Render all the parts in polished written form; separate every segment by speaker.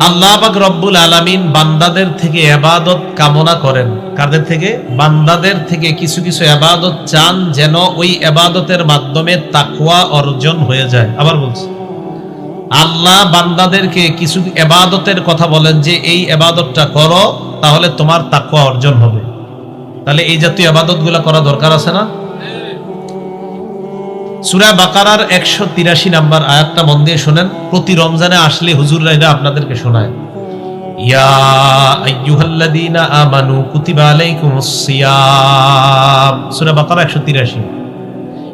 Speaker 1: আল্লাহ পাক রব্বুল আলামিন বান্দাদের থেকে ইবাদত কামনা করেন। কাদের থেকে? বান্দাদের থেকে কিছু কিছু ইবাদত চান, যেন ওই ইবাদতের মাধ্যমে তাকওয়া অর্জন হয়ে যায়। আবার বলছি, আল্লাহ বান্দাদেরকে কিছু ইবাদতের কথা বলেন যে এই ইবাদতটা করো, তাহলে তোমার তাকওয়া অর্জন হবে। তাহলে এই জাতীয় ইবাদতগুলো করা দরকার আছে না? সূরা বাকারার 183 নাম্বার আয়াতটা মন দিয়ে শুনেন। প্রতি রমজানে আসলে হুজুররা এটা আপনাদেরকে শোনায়। ইয়া আইয়ুহাল্লাযীনা আমানু কুতিবা আলাইকুমুস সিয়াম, সূরা বাকারা 183।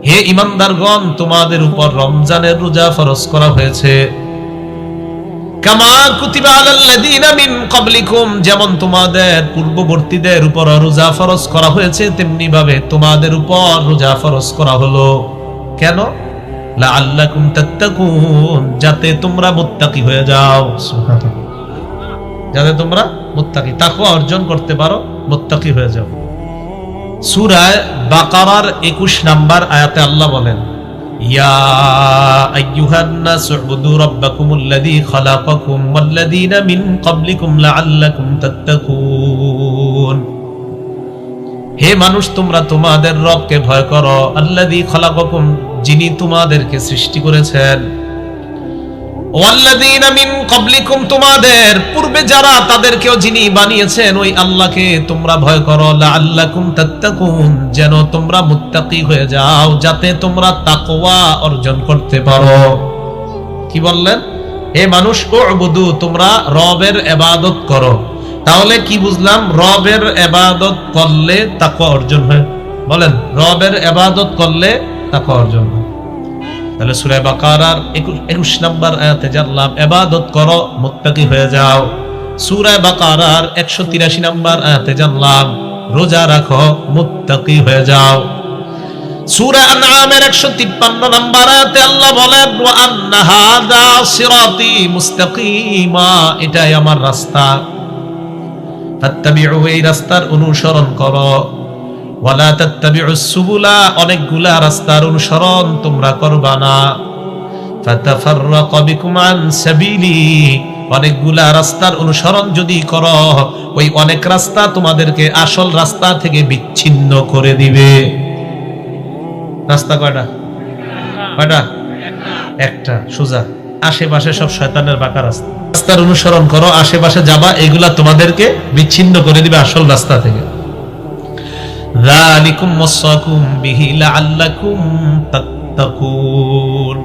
Speaker 1: হে ঈমানদারগণ, তোমাদের উপর রমজানের রোজা ফরজ করা হয়েছে। কামা কুতিবা আলাল্লাযীনা মিন ক্বাবলিকুম, যেমন তোমাদের পূর্ববর্তীদের উপর রোজা ফরজ করা হয়েছে, তেমনি ভাবে তোমাদের উপর রোজা ফরজ করা হলো। কেন? লাআল্লাকুম তাত্তাকুন, যাতে তোমরা মুত্তাকি হয়ে যাও। সুবহানাল্লাহ, যাতে তোমরা মুত্তাকি, তাকওয়া অর্জন করতে পারো, মুত্তাকি হয়ে যাও। সূরা বাকারার 21 নাম্বার আয়াতে আল্লাহ বলেন, ইয়া আইয়ুহান নাস উবুদু রাব্বাকুমুল্লাযী খালাকাকুম ওয়াল্লাযীনা মিন ক্বাবলিকুম লাআল্লাকুম তাত্তাকুন। হে মানুষ, তোমরা তোমাদের রবকে ভয় করো। আল্লাযী খালাকাকুম, যিনি তোমাদেরকে সৃষ্টি করেছেন। ওয়াল্লাযীনা মিন ক্বাবলিকুম, তোমাদের পূর্বে যারা, তাদেরকেও যিনি বানিয়েছেন, ওই আল্লাহকে তোমরা ভয় করো। লাআল্লাকুম তাত্তাকুন, যেন তোমরা মুত্তাকি হয়ে যাও, যাতে তোমরা তাকওয়া অর্জন করতে পারো। কি বললেন? হে মানুষ, উবুদু, তোমরা রবের ইবাদত করো। তাহলে কি বুঝলাম? রবের ইবাদত করলে তাকওয়া অর্জন হয়। বলেন, রবের ইবাদত করলে তাকওয়া অর্জন হয়। তাহলে সূরা বাকারার 21 নাম্বার আয়াতে জানলাম ইবাদত করো, মুত্তাকি হয়ে যাও। সূরা বাকারার 183 নাম্বার আয়াতে জানলাম রোজা রাখো, মুত্তাকি হয়ে যাও। সূরা আনআমের 153 নাম্বার আয়াতে আল্লাহ বলেন, ওয়া আন্না হাযা সিরাতি মুস্তাকিমা, এটাই আমার রাস্তা, ফাত্তাবিউ, এই রাস্তার অনুসরণ করো। ওয়ালা তাত্তাবিউস সুবুলা, অনেকগুলা রাস্তার অনুসরণ তোমরা করবা না। ফাতাফাররাকা বিকুম আন সাবিলি, অনেকগুলা রাস্তার অনুসরণ যদি করো, ওই অনেক রাস্তা তোমাদেরকে আসল রাস্তা থেকে বিচ্ছিন্ন করে দিবে। রাস্তা কয়টা? কয়টা? একটা, সোজা। আশেপাশে সব শয়তানের বাঁকা রাস্তা। রাস্তার অনুসরণ করো, আশেপাশে যাবা, এগুলা তোমাদেরকে বিচ্ছিন্ন করে দিবে আসল রাস্তা থেকে। যালিকুম ওয়াসাকুম বিহি লাআল্লাকুম তাত্তাকুন,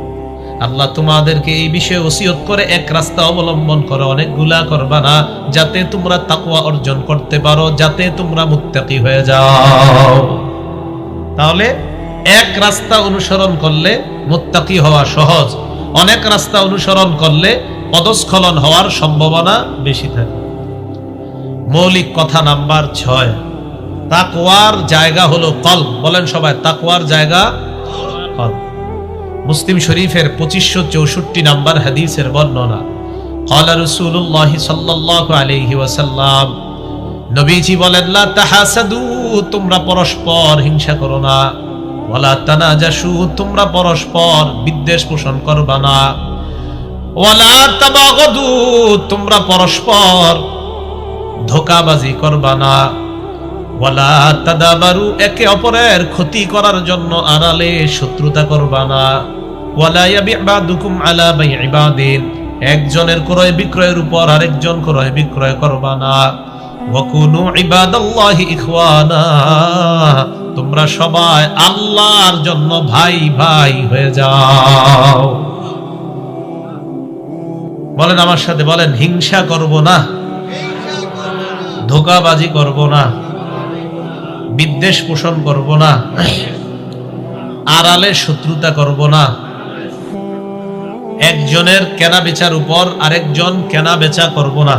Speaker 1: আল্লাহ তোমাদেরকে এই বিষয়ে ওসিয়ত করে এক রাস্তা অবলম্বন করো, অনেকগুলা করবা না, যাতে তোমরা তাকওয়া অর্জন করতে পারো, যাতে তোমরা মুত্তাকি হয়ে যাও। তাহলে এক রাস্তা অনুসরণ করলে মুত্তাকি হওয়া সহজ, অনেক রাস্তা অনুসরণ করলে পদস্খলন হওয়ার সম্ভাবনা বেশি থাকে। মৌলিক কথা নাম্বার 6, তাকওয়ার জায়গা হলো কলব। বলেন সবাই, তাকওয়ার জায়গা কলব। মুসলিম শরীফের 2564 নাম্বার হাদিসের বর্ণনা। ক্বালা রাসূলুল্লাহ সাল্লাল্লাহু আলাইহি ওয়াসাল্লাম, নবীজি বলেন, লা তাহাসাদু, তোমরা পরস্পর হিংসা করো না। ওয়ালা তানাজাসু, তোমরা পরস্পর বিদ্বেষ পোষণ করবা না। ওয়ালা তাবাগাদু, তোমরা পরস্পর ধোঁকাবাজি করবা না। ওয়ালা তাদাবারু, একে অপরের ক্ষতি করার জন্য আড়ালে শত্রুতা করবা না। ওয়ালা ইয়াবি'ু বা'দুকুম আলা বাই'i বা'দিন, একজনের ক্রয় বিক্রয়ের উপর আরেকজন ক্রয় বিক্রয় করবা না। ওয়া কুনু ইবাদাল্লাহি ইখওয়ানা, তোমরা সবাই আল্লাহর জন্য ভাই ভাই হয়ে যাও। বলেন আমার সাথে, বলেন, হিংসা করব না, ধোঁকাবাজি করব না, বিদ্বেষ পোষণ করব না, আড়ালে শত্রুতা করব না, একজনের কেনা বেচার উপর আরেকজন কেনা বেচা করব না।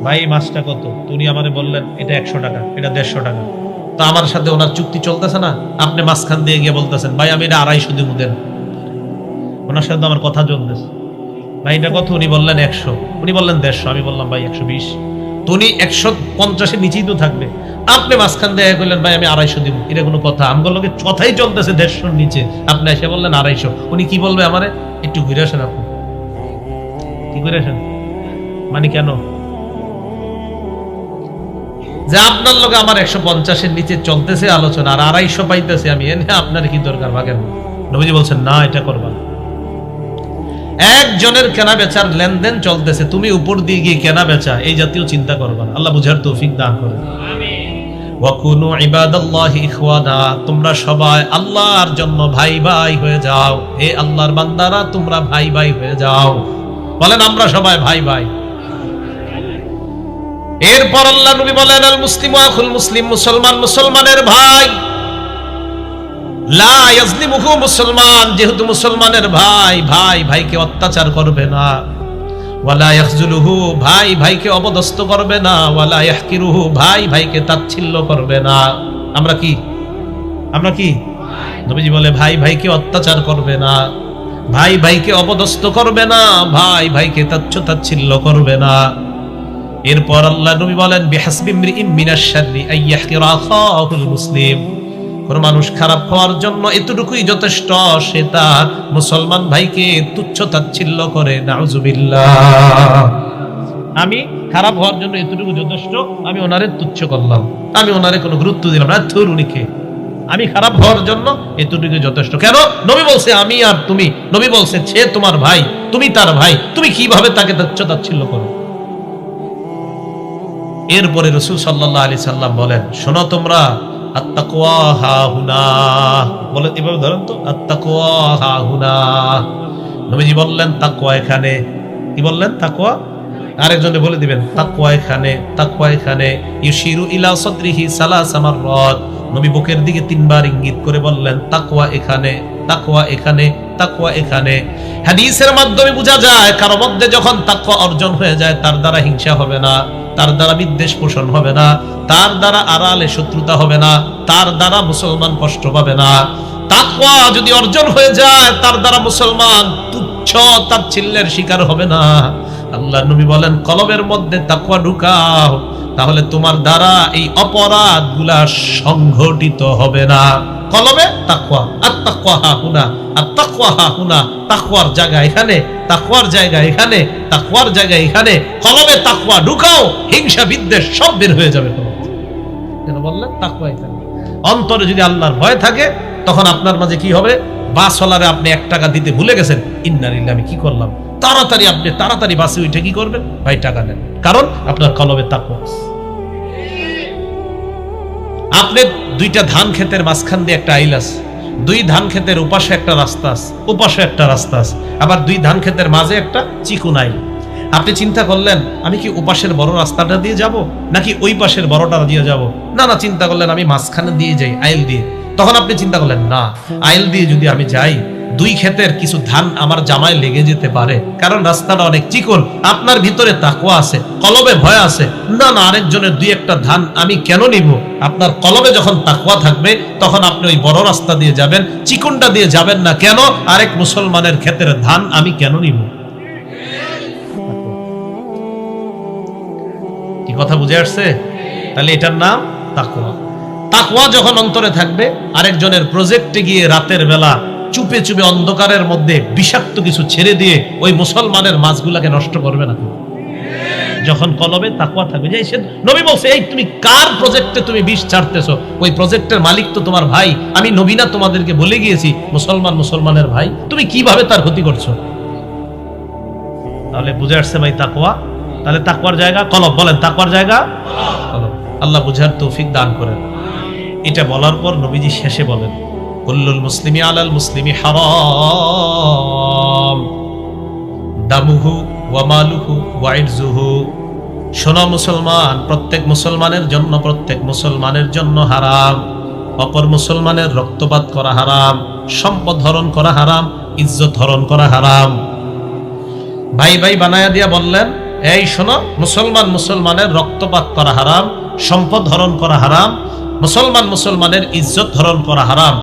Speaker 1: ভাই মাছটা কত? উনি আমারে বললেন এটা 100 টাকা, এটা 150 টাকা। তো আমার সাথে ওনার চুক্তি চলতেছে না, আপনি মাঝখান দিয়ে গিয়ে বলতেছেন, ভাই আমি এটা 250 দিব দেন। ওনার সাথে আমার কথা চলতেছে, ভাই এটা কত? উনি বললেন 100, উনি বললেন 150, আমি বললাম ভাই 120। তো উনি 150-এর নিচেই তো থাকবে, আপনি মাঝখান দিয়ে কইলেন ভাই আমি 250 দিব। এটা কোনো কথা? আমগুলো লোকের কথাই চলতেছে 150-এর নিচে, আপনি এসে বললেন 250। উনি কি বলবে আমারে? একটু ঘুরে আসেন আপনি। কি করে আসেন? মানে কেন? যে আপনার লোক আমার 150-এর নিচে চলতেছে আলোচনা, আর 250 পাইতেছে আমি, এনে আপনার কি দরকার? ভাগেন। নবীজি বলছেন না, এটা করবা না। একজনের কেনা বেচার লেনদেন চলতেছে, তুমি উপর দিয়ে গিয়ে কেনা বেচা এই জাতীয় চিন্তা করবা না। আল্লাহ বুঝার তৌফিক দান করেন। ওয়াকুনু ইবাদাল্লাহি ইখওয়ানা, তোমরা সবাই আল্লাহর জন্য ভাই ভাই হয়ে যাও। হে আল্লাহর বান্দারা, তোমরা ভাই ভাই হয়ে যাও। বলেন আমরা সবাই ভাই ভাই। এরপর আল্লাহ নবী বলেন, আল মুসলিমু আখুল মুসলিম, মুসলমান মুসলমানের ভাই। লা ইয়াজলিমুহু, মুসলমান যেহেতু মুসলমানের ভাই, ভাই ভাইকে অত্যাচার করবে না। ওয়ালা ইয়াখজুলুহু, ভাই ভাইকে অপদস্থ করবে না। ওয়ালা ইয়াহকিরুহু, ভাই ভাইকে তাচ্ছিল্য করবে না। আমরা কি? আমরা কি? নবীজি বলে ভাই ভাইকে অত্যাচার করবে না, ভাই ভাইকে অপদস্থ করবে না, ভাই ভাইকে তাচ্ছিল্য করবে না। এরপর আল্লাহ নবী বলেন, বিহাসবি ইমরিইম মিনাশ শাররি আইয়াহকিরা আখাহুল মুসলিম, কোন মানুষ খারাপ হওয়ার জন্য এতটুকুই যথেষ্ট, সে তার মুসলমান ভাইকে তুচ্ছ তাচ্ছিল্য করে। নাউজুবিল্লাহ। আমি খারাপ হওয়ার জন্য এতটুকু যথেষ্ট, আমি ওনারে তুচ্ছ করলাম, আমি ওনারে কোনো গুরুত্ব দিলাম না। থুর উনিকে, আমি খারাপ হওয়ার জন্য এতটুকু যথেষ্ট। কেন? নবী বলছে আমি আর তুমি, নবী বলছে সে তোমার ভাই, তুমি তার ভাই, তুমি কিভাবে তাকে তুচ্ছ তাচ্ছিল্য করো? এরপরে রাসূল সাল্লাল্লাহু আলাইহি সাল্লাম বলেন, শোনো তোমরা, আত্তাকওয়া হাহুনা, বলে এভাবে ধরেন তো, আত্তাকওয়া হাহুনা। নবীজি বললেন তাকওয়া এখানে। কি বললেন? তাকওয়া। আরেকজনে বলে দিবেন তাকওয়া এখানে, তাকওয়া এখানে। ইউশিরু ইলা সাদরিহি সালাসা মাররাত, নবী বুকের দিকে 3 বার ইঙ্গিত করে বললেন তাকওয়া এখানে, তাকওয়া এখানে, তাকওয়া এখানে। হাদিসের মাধ্যমে বোঝা যায় কারো মধ্যে যখন তাকওয়া অর্জন হয়ে যায়, তার দ্বারা হিংসা হবে না, তার দ্বারা বিদ্বেষ পোষণ হবে না, তার দ্বারা আড়ালে শত্রুতা হবে না, তার দ্বারা মুসলমান কষ্ট পাবে না। তাকওয়া যদি অর্জন হয়ে যায়, তার দ্বারা মুসলমান তুচ্ছ তাচ্ছিল্যের শিকার হবে না। আল্লাহ নবী বলেন, কলবের মধ্যে তাকওয়া ঢুকাও, তাহলে তোমার দ্বারা এই অপরাধগুলা সংঘটিত হবে না। কলবে তাকওয়া, আত-তাকওয়া হাহুনা, আত-তাকওয়া হাহুনা, তাকওয়ার জায়গা এখানে, তাকওয়ার জায়গা এখানে, তাকওয়ার জায়গা এখানে। কলবে তাকওয়া ঢুকাও, হিংসা বিদ্বেষ সব বের হয়ে যাবে। কেন বললেন? তাকওয়া এখানে। অন্তরে যদি আল্লাহর ভয় থাকে, তখন আপনার মাঝে কি হবে? বাসওয়ালারে আপনি 1 টাকা দিতে ভুলে গেছেন, ইন্না লিল্লাহি, আমি কি করলাম? তাড়াতাড়ি আপনি তাড়াতাড়ি বাসে উঠে কি করবেন? ভাই টাকা নেন, কারণ আপনার কলবে তাকওয়া। আপনি 2টা ধান ক্ষেতের মাঝখান দিয়ে একটা আইল আছে, 2 ধান ক্ষেতের উপাশে একটা রাস্তা আছে, উপাশে একটা রাস্তা আছে, আবার 2 ধান ক্ষেতের মাঝে একটা চিকুন আইল। আপনি চিন্তা করলেন আমি কি উপাশের বড় রাস্তাটা দিয়ে যাব নাকি ওই পাশের বড়টা দিয়ে যাব? না না, চিন্তা করলেন আমি মাঝখানে দিয়ে যাই, আইল দিয়ে। তখন আপনি চিন্তা করলেন না, আইল দিয়ে যদি আমি যাই, 2 ক্ষেতের কিছু ধান আমার জামায় লেগে যেতে পারে, কারণ রাস্তাটা অনেক চিকন। আপনার ভিতরে তাকওয়া আছে, কলবে ভয় আছে, না না আরেকজনের 2-1টা ধান আমি কেন নিব? আপনার কলবে যখন তাকওয়া থাকবে, তখন আপনি ওই বড় রাস্তা দিয়ে যাবেন, চিকনটা দিয়ে যাবেন না। কেন? আরেক মুসলমানের ক্ষেতের ধান আমি কেন নিব? কি কথা বুঝে আসছে? তাহলে এটার নাম তাকওয়া। তাকওয়া যখন অন্তরে থাকবে, আরেকজনের প্রজেক্টে গিয়ে রাতের বেলা চুপে চুপে অন্ধকারের মধ্যে বিষাক্ত কিছু ছেড়ে দিয়ে ওই মুসলমানের মাছগুলাকে নষ্ট করবে না। যখন কলবে তাকওয়া থাকবে, যে নবী বলছে, এই তুমি কার প্রজেক্টে তুমি বিষ ছাড়তেছো? ওই প্রজেক্টের মালিক তো তোমার ভাই। আমি নবী না তোমাদেরকে বলে গিয়েছি মুসলমান মুসলমানের ভাই, তুমি কিভাবে তার ক্ষতি করছো? তাহলে বুঝে আসছে ভাই তাকওয়া। তাহলে তাকওয়ার জায়গা কলব। বলেন তাকওয়ার জায়গা কলব। আল্লাহ বুঝার তৌফিক দান করেন। এটা বলার পর নবীজি শেষে বলেন, কুল্লুল মুসলিমি আলাল মুসলিমি হারাম দামুহু ওয়া মালুহু ওয়া ইরজুহু। শোনো মুসলমান, প্রত্যেক মুসলমানের জন্য, প্রত্যেক মুসলমানের জন্য হারাম। অপর মুসলমানের রক্তপাত করা হারাম, সম্পদ হরণ করা হারাম, ইজ্জত হরণ করা হারাম। ভাই ভাই বানায়া দিয়া বললেন, এই শোনো, মুসলমান মুসলমানের রক্তপাত করা হারাম, সম্পদ হরণ করা হারাম, মুসলমান মুসলমানের ইজ্জত হরণ করা হারাম।